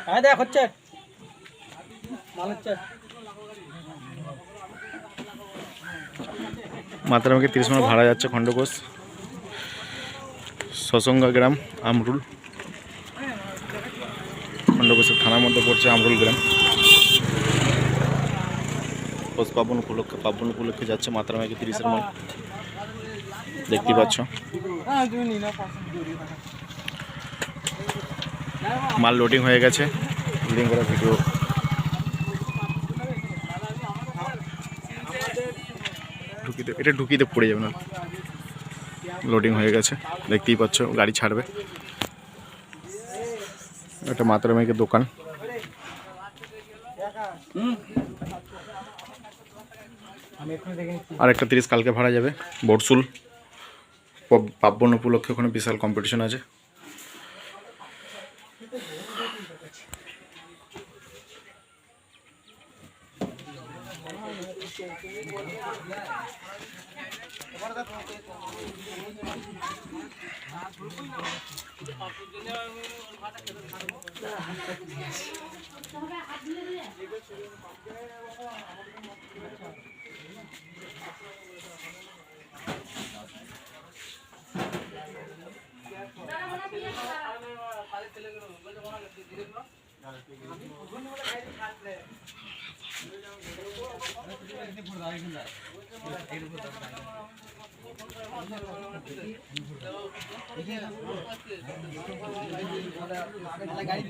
হ্যাঁ দেখ হচ্ছে মাল হচ্ছে মাতরামকে 30 মিনিট ভাড়া যাচ্ছে খণ্ডঘোষ সসঙ্গা গ্রাম আমরুল খণ্ডঘোষের থানার মধ্যে পড়ছে আমরুল গ্রাম। পৌষ পার্বণ উপলক্ষে যাচ্ছে মাতরামকে 30-এর মাল দেখতে পাচ্ছ। মাল লোডিং হয়ে গেছে, লোডিং করা ভিডিও এটা ঢুকিতে পড়ে যাবে না। লোডিং হয়ে গেছে দেখতেই পাচ্ছ, গাড়ি ছাড়বে। এটা মাতরামের দোকান। আর একটা 30 কালকে ভাড়া যাবে বরসুল পার্বণ উপলক্ষে, ওখানে বিশাল কম্পিটিশন আছে। গাড়ি